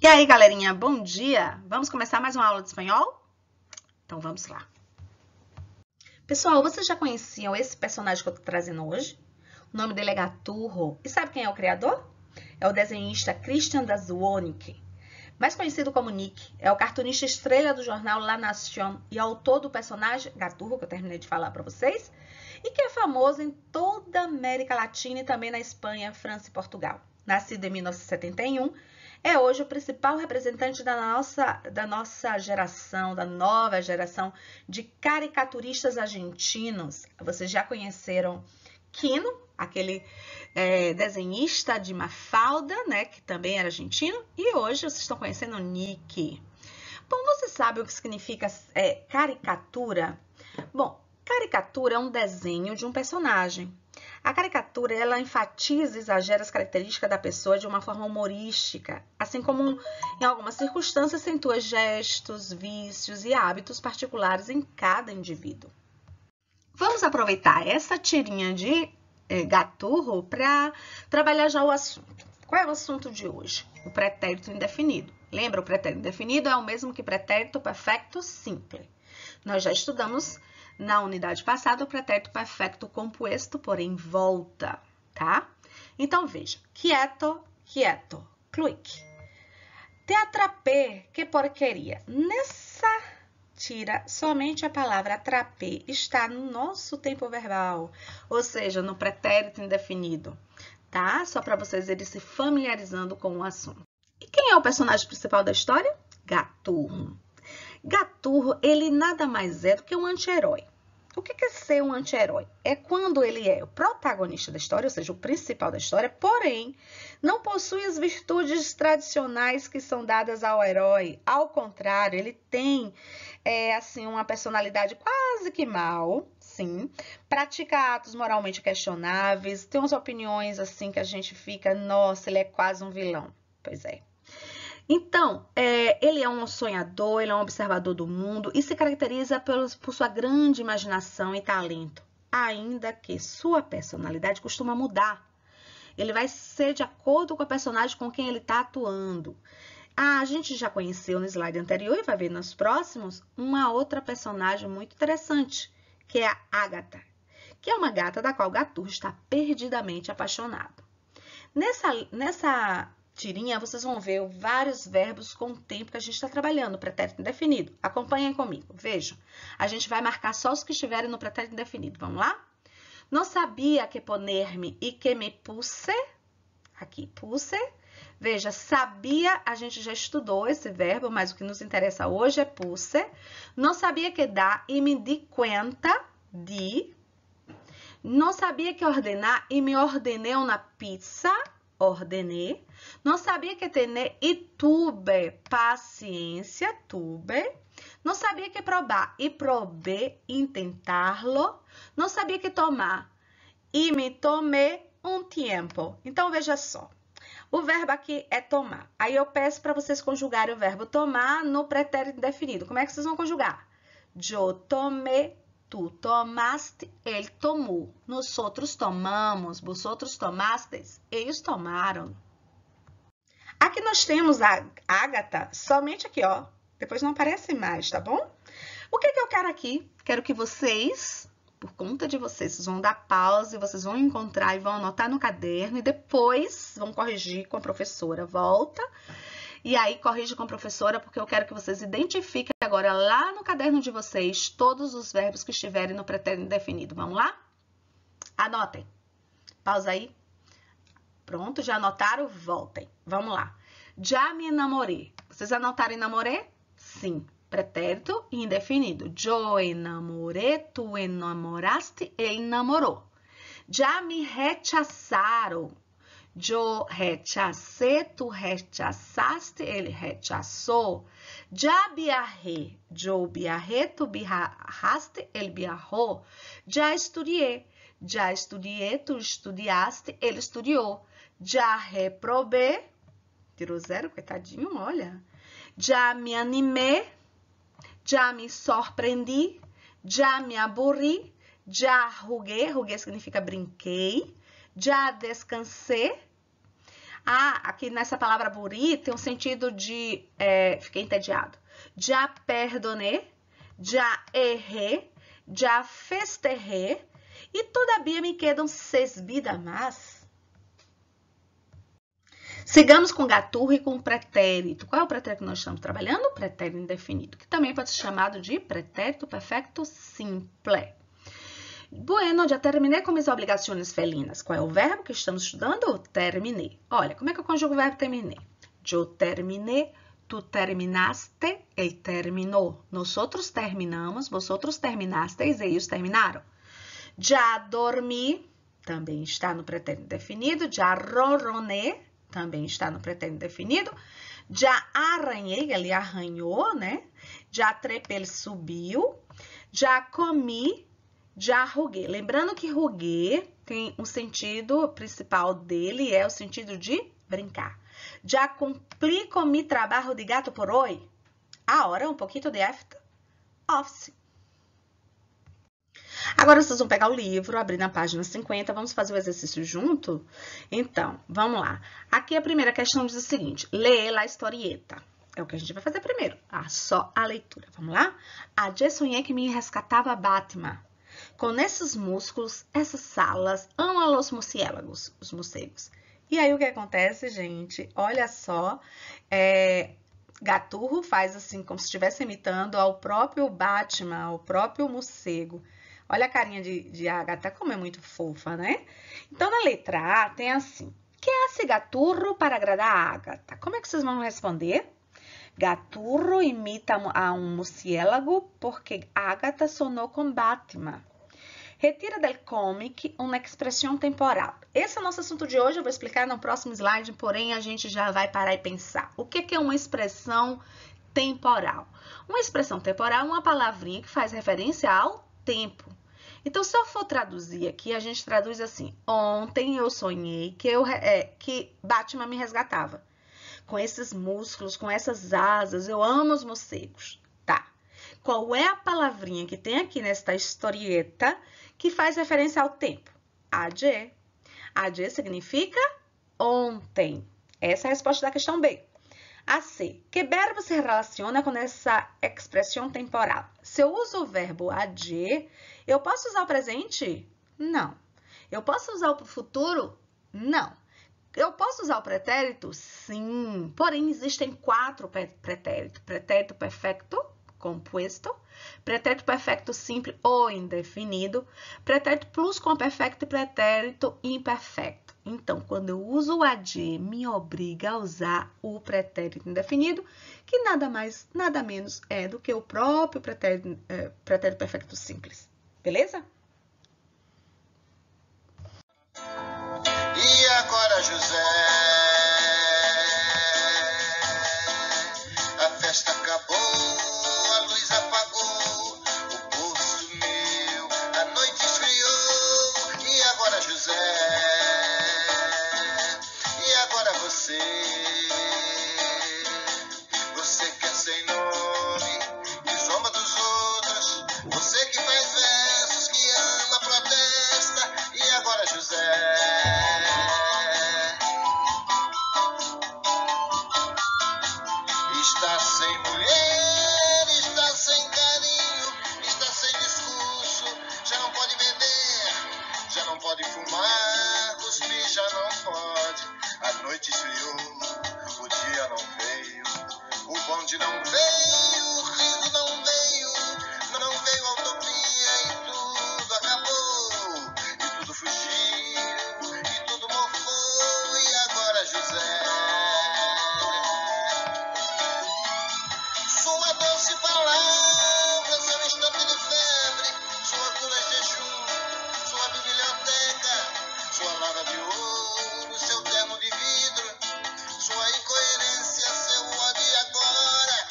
E aí, galerinha, bom dia! Vamos começar mais uma aula de espanhol? Então, vamos lá. Pessoal, vocês já conheciam esse personagem que eu tô trazendo hoje? O nome dele é Gaturro. E sabe quem é o criador? É o desenhista Christian das Wonicke, mais conhecido como Nick. É o cartunista estrela do jornal La Nación e autor do personagem Gaturro, que eu terminei de falar para vocês, e que é famoso em toda a América Latina e também na Espanha, França e Portugal. Nascido em 1971, é hoje o principal representante da nossa geração, da nova geração de caricaturistas argentinos. Vocês já conheceram Quino, aquele desenhista de Mafalda, né, que também era argentino, e hoje vocês estão conhecendo o Nick. Bom, você sabe o que significa caricatura? Bom, caricatura é um desenho de um personagem. A caricatura, ela enfatiza e exagera as características da pessoa de uma forma humorística, assim como em algumas circunstâncias acentua gestos, vícios e hábitos particulares em cada indivíduo. Vamos aproveitar essa tirinha de Gaturro para trabalhar já o assunto. Qual é o assunto de hoje? O pretérito indefinido. Lembra, o pretérito indefinido é o mesmo que pretérito perfecto simple. Nós já estudamos na unidade passada o pretérito perfecto compuesto, porém volta, tá? Então, veja. Quieto, quieto, clique. Te atrapé, que porqueria. Nessa tira, somente a palavra atrapé está no nosso tempo verbal, ou seja, no pretérito indefinido, tá? Só para vocês irem se familiarizando com o assunto. E quem é o personagem principal da história? Gaturro. Gaturro, ele nada mais é do que um anti-herói. O que é ser um anti-herói? É quando ele é o protagonista da história, ou seja, o principal da história, porém, não possui as virtudes tradicionais que são dadas ao herói. Ao contrário, ele tem, assim, uma personalidade quase que mal, sim, pratica atos moralmente questionáveis, tem umas opiniões, assim, que a gente fica, nossa, ele é quase um vilão. Pois é. Então, ele é um sonhador, ele é um observador do mundo e se caracteriza por sua grande imaginação e talento, ainda que sua personalidade costuma mudar. Ele vai ser de acordo com a personagem com quem ele está atuando. A gente já conheceu no slide anterior e vai ver nos próximos uma outra personagem muito interessante, que é a Ágata, que é uma gata da qual Gaturro está perdidamente apaixonado. Nessa tirinha, vocês vão ver vários verbos com o tempo que a gente está trabalhando, pretérito indefinido. Acompanhem comigo, vejam. A gente vai marcar só os que estiverem no pretérito indefinido. Vamos lá? Não sabia que poner-me e que me puse. Aqui, puse. Veja, sabia, a gente já estudou esse verbo, mas o que nos interessa hoje é puse. Não sabia que dar e me di conta de. Não sabia que ordenar e me ordenei uma pizza. Ordenei. Não sabia que ter e tuve paciência, tuve. Não sabia que probar e probei intentarlo. Não sabia que tomar e me tomei um tempo. Então, veja só. O verbo aqui é tomar. Aí eu peço para vocês conjugarem o verbo tomar no pretérito indefinido. Como é que vocês vão conjugar? Eu tomei. Tu tomaste, ele tomou. Nós outros tomamos, vós outros tomastes, eles tomaram. Aqui nós temos a Ágata, somente aqui, ó. Depois não aparece mais, tá bom? O que eu quero aqui? Quero que vocês, por conta de vocês vão dar pausa, vocês vão encontrar e vão anotar no caderno e depois vão corrigir com a professora. Volta. E aí, corrige com a professora, porque eu quero que vocês identifiquem agora lá no caderno de vocês todos os verbos que estiverem no pretérito indefinido. Vamos lá? Anotem. Pausa aí. Pronto, já anotaram? Voltem. Vamos lá. Já me enamorei. Vocês anotaram enamorei? Sim. Pretérito indefinido. Eu enamorei, tu enamoraste, ele namorou. Já me rechazaram. Eu rechacé, tu rechazaste, ele rechaçou. Já viajei, eu viajei, tu viajaste, ele viajou. Já estudei, tu estudiaste, ele estudou. Já reprovei, tirou 0, coitadinho, olha. Já me animei, já me surpreendi, já me aburri, já ruguei, ruguei significa brinquei. Já descansei. Ah, aqui nessa palavra aburri tem um sentido de fiquei entediado. Já perdonei, já errei, já festejaré e todavia me quedam 6 vidas mais. Sigamos com gaturro e com pretérito. Qual é o pretérito que nós estamos trabalhando? O pretérito indefinido, que também pode ser chamado de pretérito perfecto simple. Bueno, já terminei com minhas obrigações felinas. Qual é o verbo que estamos estudando? Terminei. Olha, como é que eu conjugo o verbo terminei? Eu terminei, tu terminaste, ele terminou. Nós terminamos, vosotros terminasteis, eles terminaram. Já dormi, também está no pretérito indefinido. Já ronronei, também está no pretérito indefinido. Já arranhei, ele arranhou, né? Já trepei, ele subiu. Já comi, já ruguei. Lembrando que ruguei tem um sentido principal dele, é o sentido de brincar. Já cumpri com mi trabalho de gato por hoje. Agora, um pouquinho de after office. Agora, vocês vão pegar o livro, abrir na página 50, vamos fazer o exercício junto? Então, vamos lá. Aqui a primeira questão diz o seguinte, lê la historieta. É o que a gente vai fazer primeiro, só a leitura. Vamos lá? Ayer sonhei que me rescatava Batman. Com esses músculos, essas salas, amo os murciélagos, os morcegos. E aí, o que acontece, gente? Olha só, Gaturro faz assim, como se estivesse imitando ao próprio Batman, ao próprio morcego. Olha a carinha de Agatha, como é muito fofa, né? Então, na letra A, tem assim. Que hace Gaturro para agradar a Agatha? Como é que vocês vão responder? Gaturro imita a um murciélago porque Agatha sonou com Batman. Retira del comic uma expressão temporal. Esse é o nosso assunto de hoje, eu vou explicar no próximo slide, porém a gente já vai parar e pensar. O que é uma expressão temporal? Uma expressão temporal é uma palavrinha que faz referência ao tempo. Então, se eu for traduzir aqui, a gente traduz assim. Ontem eu sonhei que Batman me resgatava. Com esses músculos, com essas asas, eu amo os morcegos. Tá. Qual é a palavrinha que tem aqui nesta historieta que faz referência ao tempo? Ayer. Ayer significa ontem. Essa é a resposta da questão B. A C. Que verbo se relaciona com essa expressão temporal? Se eu uso o verbo ayer, eu posso usar o presente? Não. Eu posso usar o futuro? Não. Eu posso usar o pretérito? Sim. Porém, existem 4 pretéritos. Pretérito perfecto, composto, pretérito perfecto simples ou indefinido, pretérito plusquamperfecto e pretérito imperfecto. Então, quando eu uso o ayer, me obriga a usar o pretérito indefinido, que nada mais, nada menos é do que o próprio pretérito perfecto simples. Beleza? E agora, José, a festa acabou, a luz apagou, o povo sumiu, a noite esfriou. E agora, José, e agora você que é sem nome, que zomba dos outros, você que faz versos, que ama, protesta. E agora, José, está sem mulher, está sem carinho, está sem discurso, já não pode beber, já não pode fumar, cuspir já não pode. A noite esfriou, o dia não veio, o bonde não veio, o riso não veio, não veio a utopia e tudo acabou, e tudo fugiu, e tudo mofou. E agora, José, sua doce palavra, seu instante de febre, sua cura de jejum, sua biblioteca, sua lava de ouro, seu terno de vidro, sua incoerência, seu ódio agora.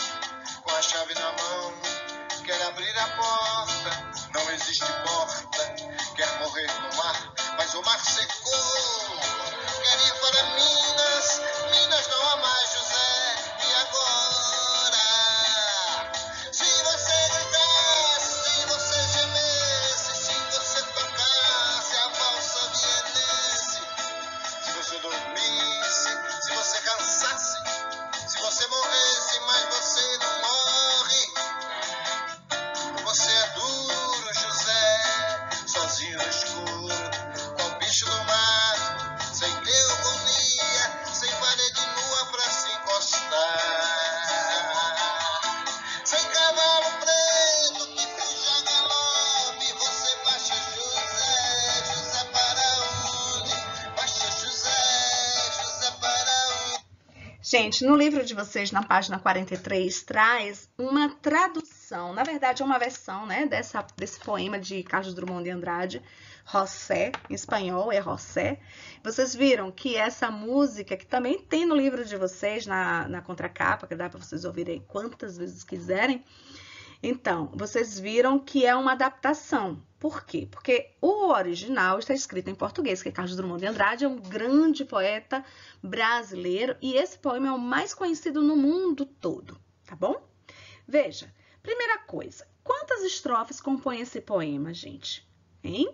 Gente, no livro de vocês, na página 43, traz uma tradução, na verdade é uma versão, né, desse poema de Carlos Drummond de Andrade, José, em espanhol é José. Vocês viram que essa música, que também tem no livro de vocês, na contracapa, que dá para vocês ouvirem quantas vezes quiserem. Então, vocês viram que é uma adaptação. Por quê? Porque o original está escrito em português, que Carlos Drummond de Andrade é um grande poeta brasileiro e esse poema é o mais conhecido no mundo todo, tá bom? Veja, primeira coisa, quantas estrofes compõem esse poema, gente? Hein?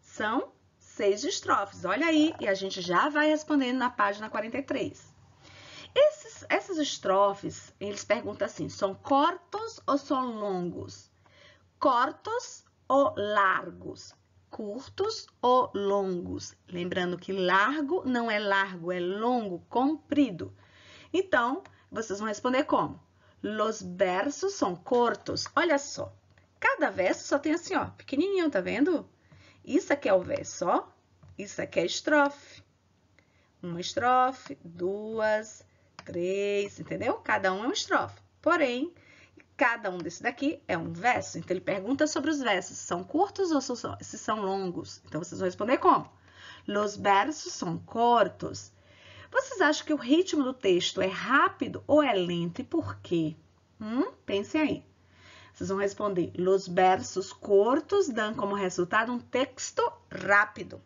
São 6 estrofes, olha aí, e a gente já vai respondendo na página 43. Essas estrofes, eles perguntam assim, são curtos ou são longos? Curtos ou largos? Curtos ou longos? Lembrando que largo não é largo, é longo, comprido. Então, vocês vão responder como? Los versos são curtos. Olha só, cada verso só tem assim, ó, pequenininho, tá vendo? Isso aqui é o verso, ó. Isso aqui é a estrofe. Uma estrofe, 2, 3, entendeu? Cada um é uma estrofe. Porém, cada um desse daqui é um verso. Então, ele pergunta sobre os versos. São curtos ou se são longos? Então, vocês vão responder como? Los versos são curtos. Vocês acham que o ritmo do texto é rápido ou é lento? E por quê? Pensem aí. Vocês vão responder, los versos curtos dão como resultado um texto rápido.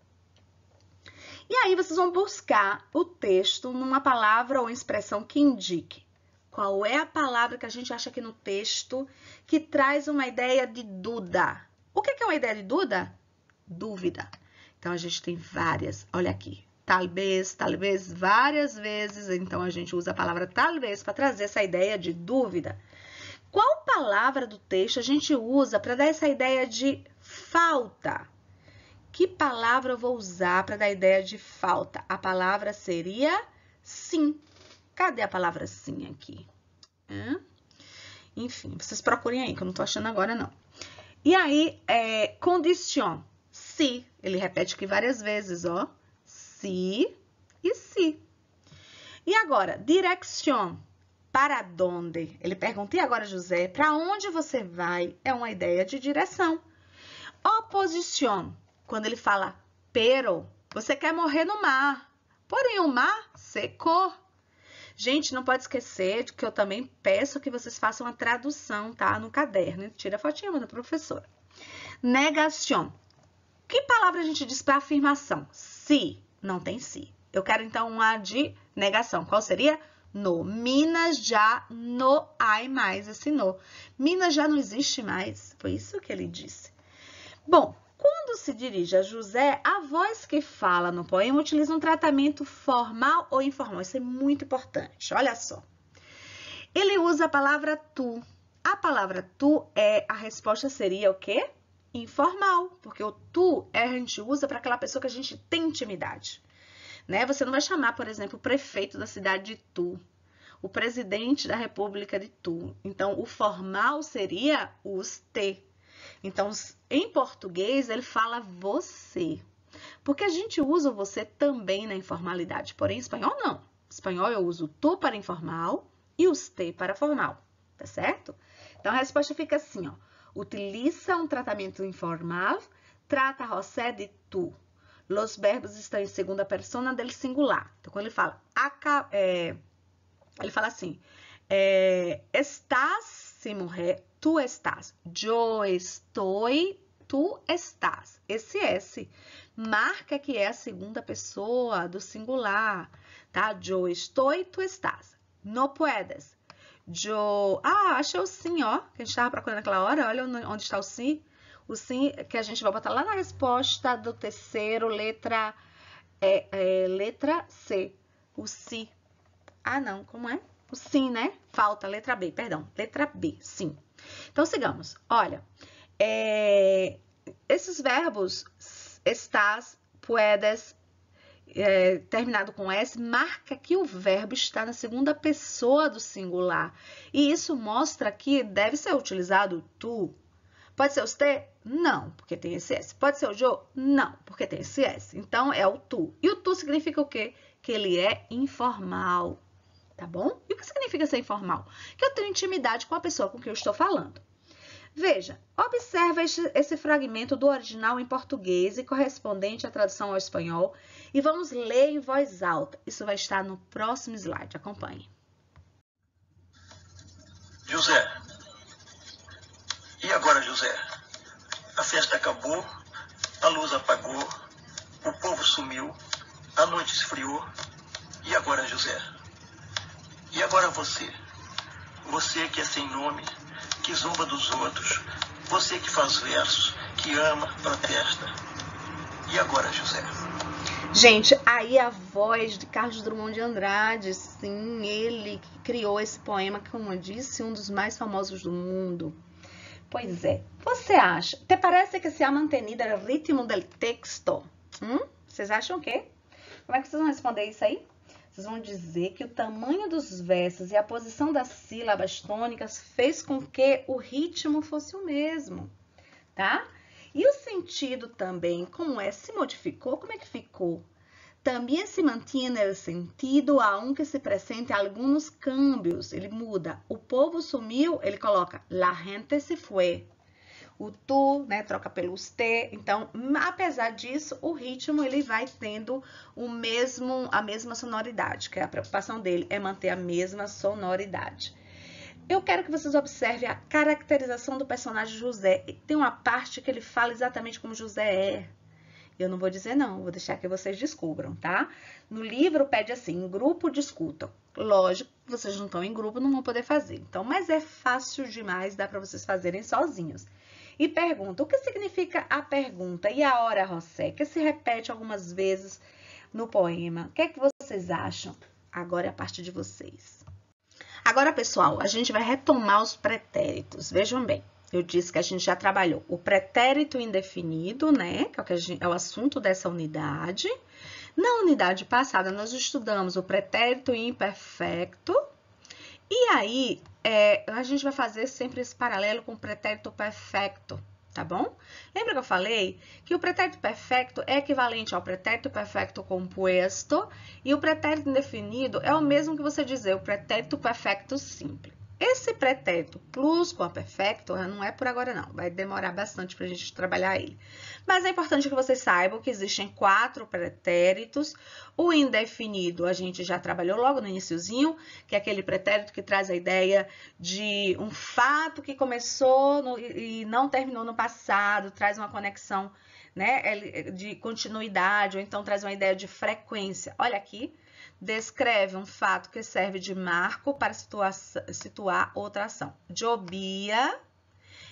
E aí, vocês vão buscar o texto numa palavra ou expressão que indique. Qual é a palavra que a gente acha aqui no texto que traz uma ideia de dúvida? O que é uma ideia de dúvida? Dúvida. Então, a gente tem várias. Olha aqui. Talvez, várias vezes. Então, a gente usa a palavra talvez para trazer essa ideia de dúvida. Qual palavra do texto a gente usa para dar essa ideia de falta? Que palavra eu vou usar para dar ideia de falta? A palavra seria sim. Cadê a palavra sim aqui? Enfim, vocês procurem aí, que eu não tô achando agora, não. E aí, condition. Se. Ele repete aqui várias vezes, ó. Se e se. E agora, direction. Para onde? Ele pergunta, e agora, José, para onde você vai? É uma ideia de direção. Oposition. Quando ele fala pero, você quer morrer no mar. Porém, o mar secou. Gente, não pode esquecer de que eu também peço que vocês façam a tradução, tá? No caderno. Tira a fotinha da professora. Negación. Que palavra a gente diz para afirmação? Se. Não tem se. Eu quero, então, uma de negação. Qual seria? No. Minas já não há mais esse no. Minas já não existe mais. Foi isso que ele disse. Bom, quando se dirige a José, a voz que fala no poema utiliza um tratamento formal ou informal. Isso é muito importante. Olha só. Ele usa a palavra tu. A palavra tu a resposta seria o quê? Informal. Porque o tu a gente usa para aquela pessoa que a gente tem intimidade. Né? Você não vai chamar, por exemplo, o prefeito da cidade de tu. O presidente da república de tu. Então, o formal seria os te. Então, em português, ele fala você. Porque a gente usa o você também na informalidade. Porém, em espanhol, não. Em espanhol, eu uso tu para informal e os te para formal. Tá certo? Então, a resposta fica assim, ó. Utiliza um tratamento informal, trata José de tu. Los verbos estão em segunda persona del singular. Então, quando ele fala, ele fala assim, estás, se morrer, tu estás. Yo estoy, tu estás. Esse S marca que é a segunda pessoa do singular, tá? Yo estoy, tu estás. No puedes. Yo... achei o sim, ó, que a gente estava procurando naquela hora. Olha onde está o sim. O sim que a gente vai botar lá na resposta do terceiro, letra C. O si. Não, como é? O sim, né? Falta, letra B, perdão. Letra B, sim. Então, sigamos. Olha, esses verbos, estás, puedes, terminado com S, marca que o verbo está na segunda pessoa do singular. E isso mostra que deve ser utilizado tu. Pode ser você? Não, porque tem esse S. Pode ser o yo? Não, porque tem esse S. Então, é o tu. E o tu significa o quê? Que ele é informal. tá bom? E o que significa ser informal? Que eu tenho intimidade com a pessoa com quem eu estou falando. Veja, observa esse fragmento do original em português e correspondente à tradução ao espanhol e vamos ler em voz alta. Isso vai estar no próximo slide, acompanhe. José. E agora, José? A festa acabou, a luz apagou, o povo sumiu, a noite esfriou. E agora, José? E agora você? Você que é sem nome, que zomba dos outros, você que faz versos, que ama, protesta. E agora, José? Gente, aí a voz de Carlos Drummond de Andrade, sim, ele que criou esse poema, que, como eu disse, um dos mais famosos do mundo. Pois é, você acha? ¿Te parece que se ha mantenido el ritmo del texto? Vocês acham o quê? Como é que vocês vão responder isso aí? Vocês vão dizer que o tamanho dos versos e a posição das sílabas tônicas fez com que o ritmo fosse o mesmo, tá? E o sentido também, como se modificou? Como é que ficou? Também se mantém o sentido, aunque se presente alguns cambios. Ele muda. O povo sumiu, ele coloca la gente se fue. O tu, né, troca pelo usted. Então, apesar disso, o ritmo ele vai tendo a mesma sonoridade, que a preocupação dele é manter a mesma sonoridade. Eu quero que vocês observem a caracterização do personagem José. Tem uma parte que ele fala exatamente como José é. Eu não vou dizer não, vou deixar que vocês descubram, tá? No livro pede assim, em grupo discutam. Lógico, vocês não estão em grupo, não vão poder fazer. Então, mas é fácil demais, dá para vocês fazerem sozinhos. E pergunta, o que significa a pergunta? E a hora, José? Que se repete algumas vezes no poema. O que é que vocês acham? Agora é a parte de vocês. Agora, pessoal, a gente vai retomar os pretéritos. Vejam bem. Eu disse que a gente já trabalhou o pretérito indefinido, né? Que é o assunto dessa unidade. Na unidade passada, nós estudamos o pretérito imperfecto. E aí, a gente vai fazer sempre esse paralelo com o pretérito perfecto, tá bom? Lembra que eu falei que o pretérito perfecto é equivalente ao pretérito perfecto composto e o pretérito indefinido é o mesmo que você dizer o pretérito perfecto simples. Esse pretérito plusquamperfecto não é por agora não, vai demorar bastante para a gente trabalhar ele. Mas é importante que vocês saibam que existem 4 pretéritos. O indefinido a gente já trabalhou logo no iniciozinho, que é aquele pretérito que traz a ideia de um fato que começou e não terminou no passado, traz uma conexão, né, de continuidade, ou então traz uma ideia de frequência. Olha aqui. Descreve um fato que serve de marco para situar outra ação. Yo via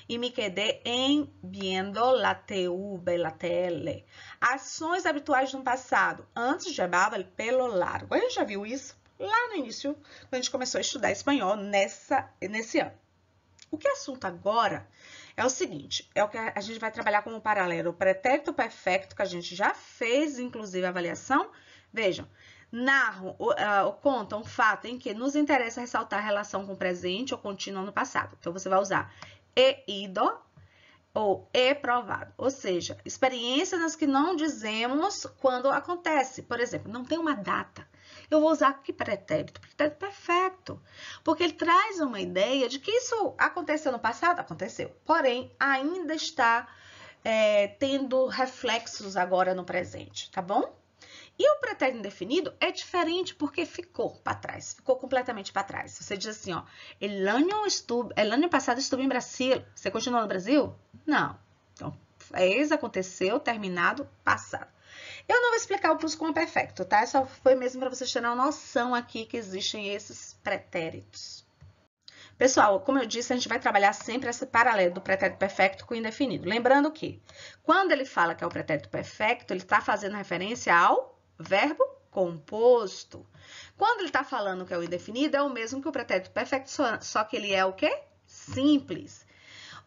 y me quedé en viendo la TV, la tele. Ações habituais no passado. Antes llevaba el pelo largo. A gente já viu isso lá no início, quando a gente começou a estudar espanhol nesse ano. O que é assunto agora é o seguinte, é o que a gente vai trabalhar como paralelo. O pretérito perfecto, que a gente já fez, inclusive, a avaliação. Vejam. Narram ou contam um fato em que nos interessa ressaltar a relação com o presente ou contínuo no passado. Então, você vai usar ido ou provado. Ou seja, experiências nas que não dizemos quando acontece. Por exemplo, não tem uma data. Eu vou usar que pretérito? Pretérito perfeito. Porque ele traz uma ideia de que isso aconteceu no passado? Aconteceu. Porém, ainda está tendo reflexos agora no presente, tá bom? E o pretérito indefinido é diferente porque ficou para trás, ficou completamente para trás. Você diz assim, ó, el año passado estuve em Brasil. Você continua no Brasil? Não. Então, aconteceu, terminado, passado. Eu não vou explicar o plusquamperfecto, tá? Só foi mesmo para vocês terem uma noção aqui que existem esses pretéritos. Pessoal, como eu disse, a gente vai trabalhar sempre esse paralelo do pretérito perfeito com o indefinido. Lembrando que, quando ele fala que é o pretérito perfeito, ele está fazendo referência ao verbo composto. Quando ele está falando que é o indefinido, é o mesmo que o pretérito perfeito, só que ele é o quê? Simples.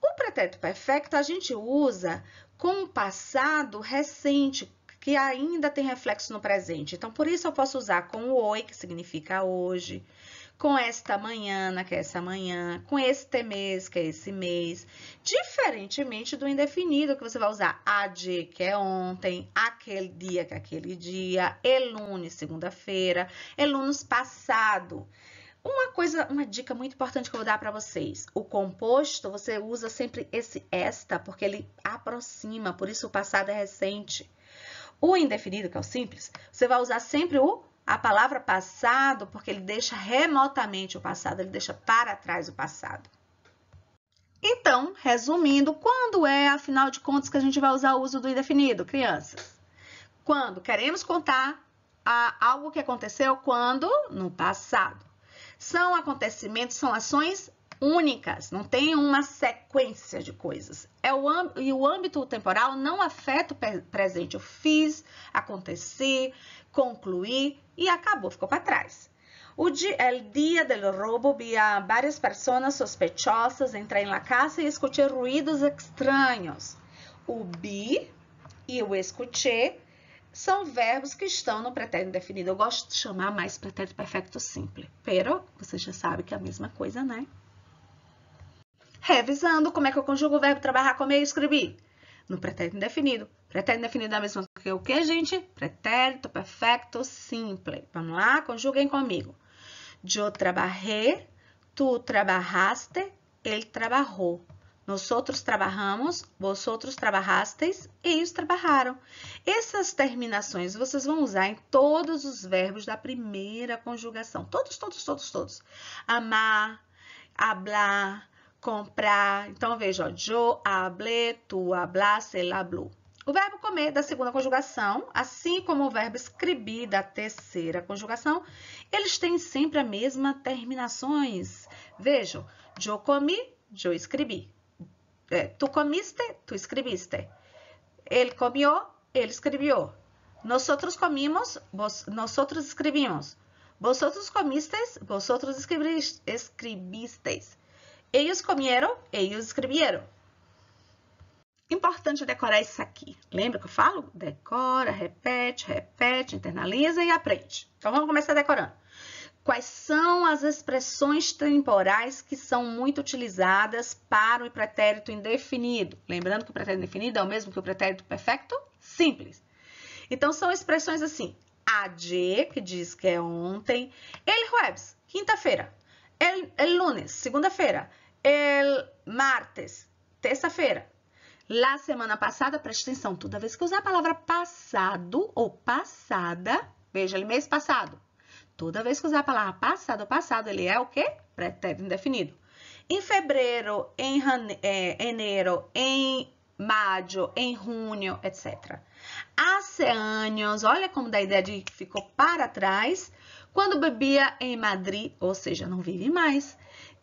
O pretérito perfeito a gente usa com o passado recente, que ainda tem reflexo no presente. Então, por isso eu posso usar com o hoy, que significa hoje, com esta manhã, que é essa manhã, com este mês, que é esse mês, diferentemente do indefinido, que você vai usar ayer, que é ontem, aquele dia, que é aquele dia, el lunes, segunda-feira, el lunes passado. Uma dica muito importante que eu vou dar para vocês. O composto, você usa sempre esse esta, porque ele aproxima, por isso o passado é recente. O indefinido, que é o simples, você vai usar sempre a palavra passado, porque ele deixa remotamente o passado, ele deixa para trás o passado. Então, resumindo, quando é, afinal de contas, que a gente vai usar o uso do indefinido, crianças? Quando queremos contar algo que aconteceu quando? No passado. São acontecimentos, são ações únicas, não tem uma sequência de coisas. E o âmbito temporal não afeta o presente. Eu fiz, acontecer, concluir e acabou, ficou para trás. El día del robo, vi a varias personas sospechosas entrar en la casa y escuché ruidos extraños. O vi e o escuché são verbos que estão no pretérito indefinido. Eu gosto de chamar mais pretérito perfeito simples, pero você já sabe que é a mesma coisa, né? Revisando, como é que eu conjugo o verbo trabalhar, comer e escrever? No pretérito indefinido. Pretérito indefinido é a mesma que o que, gente? Pretérito perfeito simples. Vamos lá? Conjuguem comigo. Eu trabalhei, tu trabajaste, ele trabalhou. Nosotros trabajamos, vosotros trabajasteis, eles trabalharam. Essas terminações vocês vão usar em todos os verbos da primeira conjugação. Todos. Amar, hablar, comprar. Então, veja, yo hablé, tu hablaste, él habló. O verbo comer da segunda conjugação, assim como o verbo escrever da terceira conjugação, eles têm sempre a mesma terminações. Vejam, eu comi, eu escrevi. Tu comiste, tu escreviste. Ele comió, ele escreveu. Nosotros comimos, nosotros escrevimos. Vosotros comisteis, vosotros escrevisteis. Ellos comieron, ellos escreveram. Importante decorar isso aqui. Lembra que eu falo? Decora, repete, internaliza e aprende. Então, vamos começar decorando. Quais são as expressões temporais que são muito utilizadas para o pretérito indefinido? Lembrando que o pretérito indefinido é o mesmo que o pretérito perfeito simples. Então, são expressões assim. Ayer, que diz que é ontem. El jueves, quinta-feira. El lunes, segunda-feira. El martes, terça-feira. La semana passada, preste atenção, toda vez que usar a palavra passado ou passada, veja, ele mês passado. Toda vez que usar a palavra passado ou passado, ele é o quê? Pretérito indefinido. Em fevereiro, em janeiro, em maio, em junho, etc. Hace anos, olha como dá a ideia de que ficou para trás, quando bebia em Madrid, ou seja, não vive mais.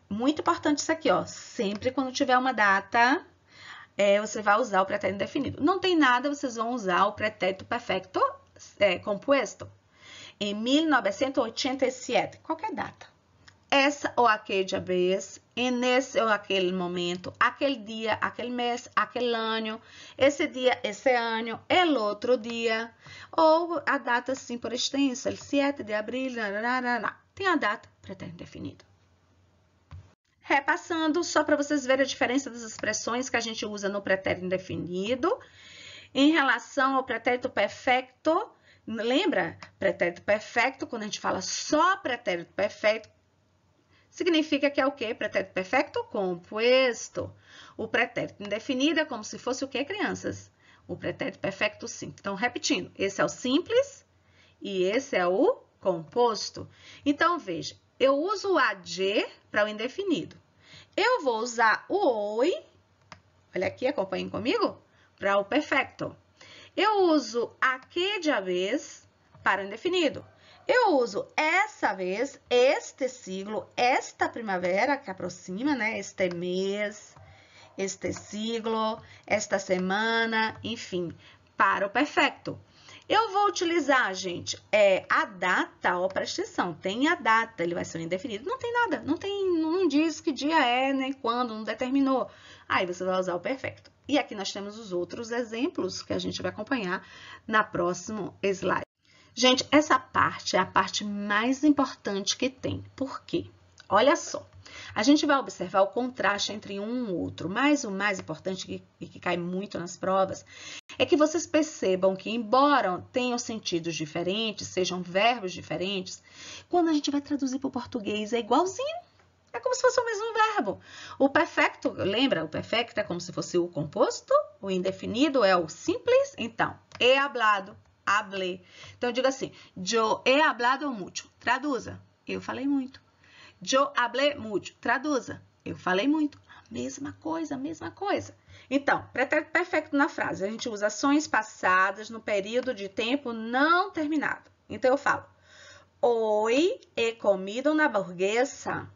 Muito importante isso aqui, ó. Sempre quando tiver uma data, você vai usar o pretérito indefinido. Não tem nada, vocês vão usar o pretérito perfeito composto. Em 1987, qualquer data. Essa ou aquella vez, nesse ou aquele momento, aquele dia, aquele mês, aquele ano, esse dia, esse ano, el outro dia, ou a data sim por extenso, el 7 de abril, tem a data pretérito indefinido. Repassando, só para vocês verem a diferença das expressões que a gente usa no pretérito indefinido. Em relação ao pretérito perfeito, lembra? Pretérito perfeito, quando a gente fala só pretérito perfeito, significa que é o quê? Pretérito perfeito composto. O pretérito indefinido é como se fosse o quê, crianças? O pretérito perfeito simples. Então, repetindo, esse é o simples e esse é o composto. Então, veja. Eu uso o ayer para o indefinido. Eu vou usar o hoy, olha aqui, acompanhem comigo, para o perfeito. Eu uso aquella vez para o indefinido. Eu uso essa vez, este siglo, esta primavera que aproxima, né? Este mês, este siglo, esta semana, enfim, para o perfeito. Eu vou utilizar, gente, a data, ó, presta atenção, tem a data, ele vai ser um indefinido. Não tem nada, não diz que dia é, nem quando, não determinou. Aí você vai usar o perfeito. E aqui nós temos os outros exemplos que a gente vai acompanhar na próxima slide. Gente, essa parte é a parte mais importante que tem. Por quê? Olha só. A gente vai observar o contraste entre um e outro, mas o mais importante e que cai muito nas provas é que vocês percebam que, embora tenham sentidos diferentes, sejam verbos diferentes, quando a gente vai traduzir para o português é igualzinho. É como se fosse o mesmo verbo. O perfecto, lembra? O perfecto é como se fosse o composto, o indefinido é o simples. Então, he hablado, hablé. Então, eu digo assim, yo he hablado mucho. Traduza, eu falei muito. Yo hablé mucho. Traduza, eu falei muito. Mesma coisa, mesma coisa. Então, pretérito perfeito na frase. A gente usa ações passadas no período de tempo não terminado. Então, eu falo, hoy he comido una hamburguesa.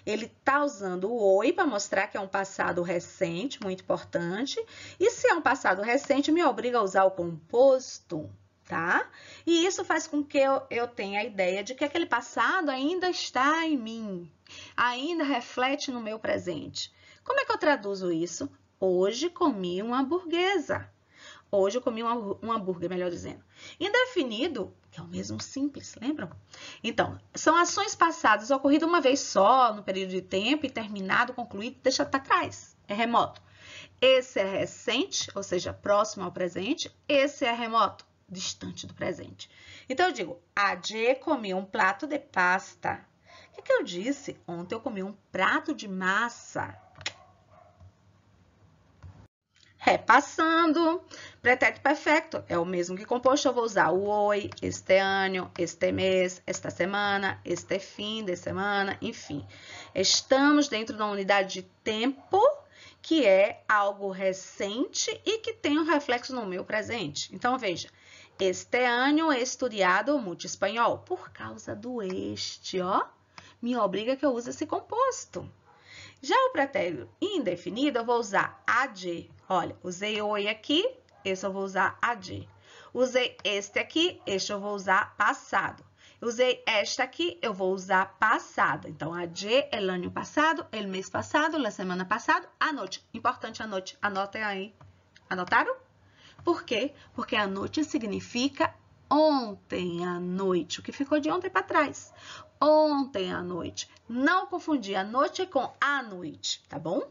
Ele está usando o oi para mostrar que é um passado recente, muito importante. E se é um passado recente, me obriga a usar o composto, tá? E isso faz com que eu tenha a ideia de que aquele passado ainda está em mim, ainda reflete no meu presente. Como é que eu traduzo isso? Hoje comi uma hamburguesa. Hoje eu comi um hambúrguer, melhor dizendo. Indefinido, que é o mesmo simples, lembram? Então, são ações passadas ocorridas uma vez só, no período de tempo, e terminado, concluído, deixa para trás. É remoto. Esse é recente, ou seja, próximo ao presente. Esse é remoto, distante do presente. Então, eu digo, ayer comi um prato de pasta. O que eu disse? Ontem eu comi um prato de massa. Repassando, pretérito perfeito é o mesmo que composto, eu vou usar o hoy, este ano, este mês, esta semana, este fim de semana, enfim. Estamos dentro da unidade de tempo, que é algo recente e que tem um reflexo no meu presente. Então, veja, este ano he estudiado muito espanhol, por causa do este, ó, me obriga que eu use esse composto. Já o pretérito indefinido, eu vou usar ayer. Olha, usei oi aqui, esse eu vou usar ayer. Usei este aqui, este eu vou usar passado. Usei esta aqui, eu vou usar passado. Então, ayer, el año passado, el mês passado, la semana passada, a noite. Importante a noite, anotem aí. Anotaram? Por quê? Porque a noite significa ontem à noite, o que ficou de ontem para trás. Ontem à noite. Não confundir a noite com a noite, tá bom?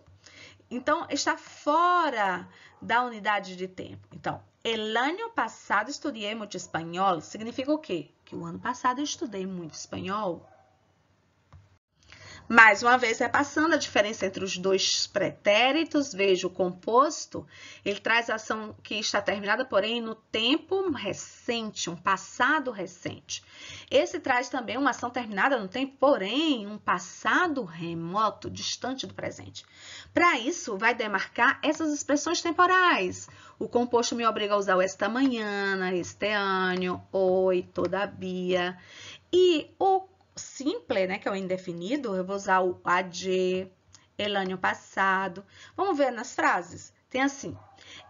Então, está fora da unidade de tempo. Então, el año passado estudei muito espanhol. Significa o quê? Que o ano passado eu estudei muito espanhol. Mais uma vez, repassando a diferença entre os dois pretéritos, veja o composto, ele traz a ação que está terminada, porém, no tempo recente, um passado recente. Esse traz também uma ação terminada no tempo, porém, um passado remoto, distante do presente. Para isso, vai demarcar essas expressões temporais. O composto me obriga a usar o esta manhã, este ano, hoy, todavia. E o simple, né, que é o indefinido, eu vou usar o ayer, el año passado. Vamos ver nas frases? Tem assim,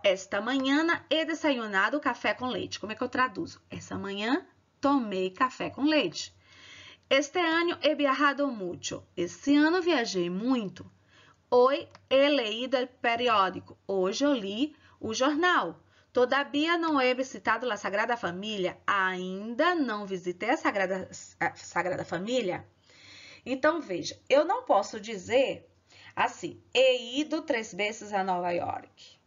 esta manhã he desayunado café com leite. Como é que eu traduzo? Essa manhã tomei café com leite. Este ano he viajado mucho. Esse ano viajei muito. Hoy he leído el periódico. Hoje eu li o jornal. Todavia não he visitado a Sagrada Família. Ainda não visitei a Sagrada Família. Então, veja, eu não posso dizer assim, he ido 3 vezes a Nova York.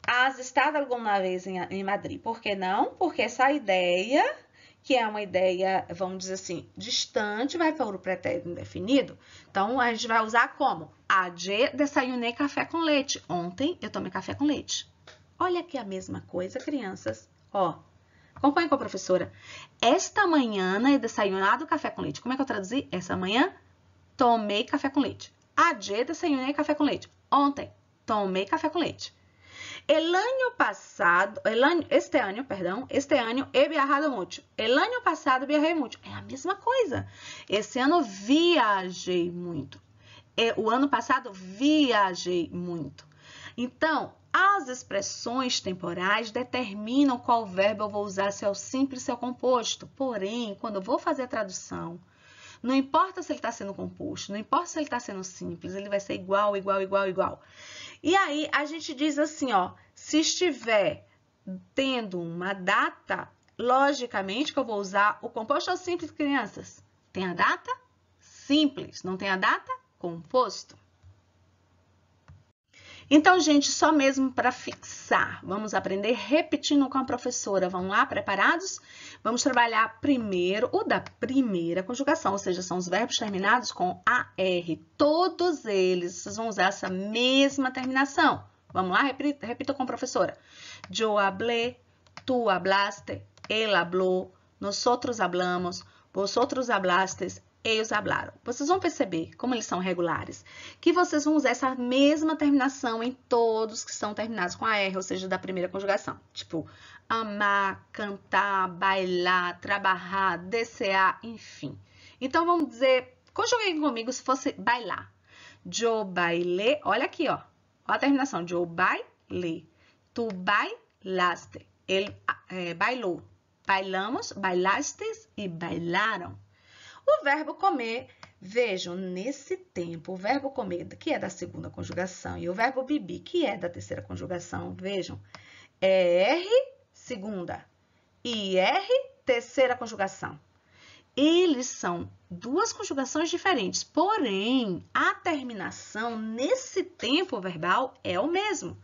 Has estado alguma vez em Madrid. Por que não? Porque essa ideia, que é uma ideia, vamos dizer assim, distante, vai para o pretérito indefinido. Então, a gente vai usar como? Ayer desayunei café com leite. Ontem eu tomei café com leite. Olha aqui a mesma coisa, crianças. Ó, acompanhe com a professora. Esta manhã he desayunado café com leite. Como é que eu traduzi? Essa manhã, tomei café com leite. Ayer desayunei café com leite. Ontem, tomei café com leite. Este ano he viajado mucho. El año passado viajei muito. É a mesma coisa. Esse ano viajei muito. O ano passado viajei muito. Então, as expressões temporais determinam qual verbo eu vou usar, se é o simples, se é o composto. Porém, quando eu vou fazer a tradução, não importa se ele está sendo composto, não importa se ele está sendo simples, ele vai ser igual, igual, igual, igual. E aí, a gente diz assim, ó, se estiver tendo uma data, logicamente que eu vou usar o composto ou simples, crianças? Tem a data? Simples. Não tem a data? Composto. Então, gente, só mesmo para fixar, vamos aprender repetindo com a professora. Vamos lá, preparados? Vamos trabalhar primeiro o da primeira conjugação, ou seja, são os verbos terminados com AR. Todos eles, vocês vão usar essa mesma terminação. Vamos lá, repita com a professora. Yo hablé, tú hablaste, él habló, nosotros hablamos, vosotros hablastes, ellos hablaram. Vocês vão perceber como eles são regulares, que vocês vão usar essa mesma terminação em todos que são terminados com a R, ou seja, da primeira conjugação. Tipo, amar, cantar, bailar, trabalhar, desear, enfim. Então, vamos dizer, conjuguem comigo se fosse bailar. Yo bailé, olha aqui, ó. Olha a terminação. Yo bailé, tu bailaste, ele bailou. Bailamos, bailastes e bailaram. O verbo comer, vejam, nesse tempo, o verbo comer, que é da segunda conjugação, e o verbo beber, que é da terceira conjugação, vejam, é R, segunda, e R, terceira conjugação. Eles são duas conjugações diferentes, porém, a terminação nesse tempo verbal é o mesmo.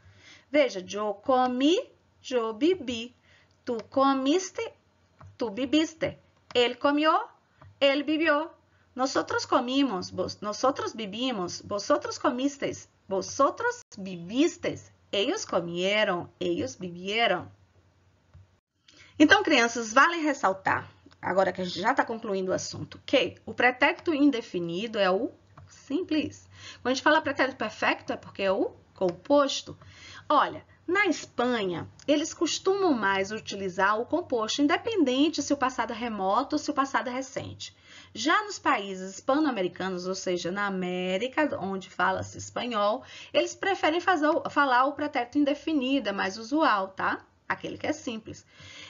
Veja, yo comi, yo bebi, tu comiste, tu bebiste, ele comió, ele bebió, nosotros comimos, nosotros bebimos, vosotros comisteis, vosotros bebisteis, ellos comieron, ellos bebieron. Então, crianças, vale ressaltar, agora que a gente já está concluindo o assunto, que o pretérito indefinido é o simples. Quando a gente fala pretérito perfeito, é porque é o composto. Olha, na Espanha, eles costumam mais utilizar o composto, independente se o passado é remoto ou se o passado é recente. Já nos países hispano-americanos, ou seja, na América, onde fala-se espanhol, eles preferem falar o pretérito indefinido, é mais usual, tá? Aquele que é simples.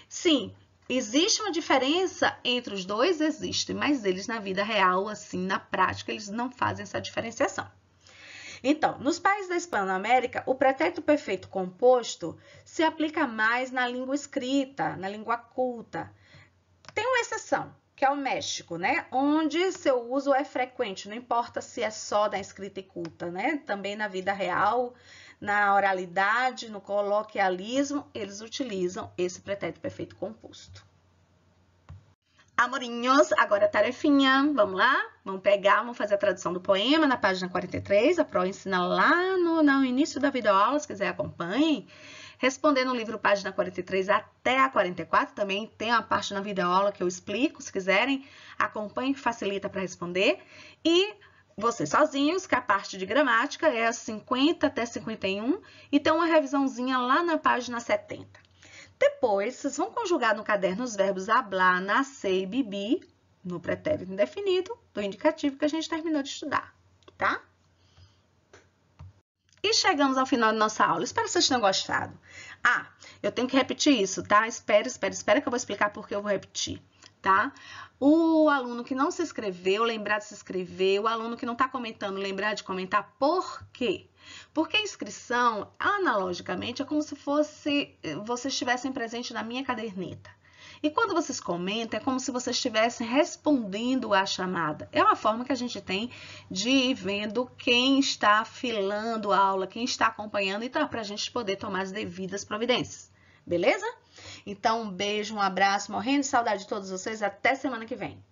Sim, existe uma diferença entre os dois? Existe, mas eles na vida real, assim, na prática, eles não fazem essa diferenciação. Então, nos países da Hispanoamérica, o pretérito perfeito composto se aplica mais na língua escrita, na língua culta. Tem uma exceção, que é o México, né? Onde seu uso é frequente, não importa se é só na escrita e culta, né? Também na vida real, na oralidade, no coloquialismo, eles utilizam esse pretérito perfeito composto. Amorinhos, agora a tarefinha, vamos lá? Vamos fazer a tradução do poema na página 43, a Pro ensina lá no início da videoaula, se quiser acompanhe. Responder no livro página 43 até a 44, também tem a parte na videoaula que eu explico, se quiserem, acompanhe que facilita para responder. E vocês sozinhos, que a parte de gramática é 50 até 51, e tem uma revisãozinha lá na página 70. Depois, vocês vão conjugar no caderno os verbos hablar, nascer e beber, no pretérito indefinido, do indicativo que a gente terminou de estudar, tá? E chegamos ao final da nossa aula. Espero que vocês tenham gostado. Ah, eu tenho que repetir isso, tá? Espera que eu vou explicar por que eu vou repetir, tá? O aluno que não se inscreveu, lembrar de se inscrever. O aluno que não está comentando, lembrar de comentar. Por quê? Porque a inscrição, analogicamente, é como se vocês estivessem presentes na minha caderneta. E quando vocês comentam, é como se vocês estivessem respondendo à chamada. É uma forma que a gente tem de ir vendo quem está filando a aula, quem está acompanhando, então para a gente poder tomar as devidas providências. Beleza? Então, um beijo, um abraço, morrendo de saudade de todos vocês. Até semana que vem.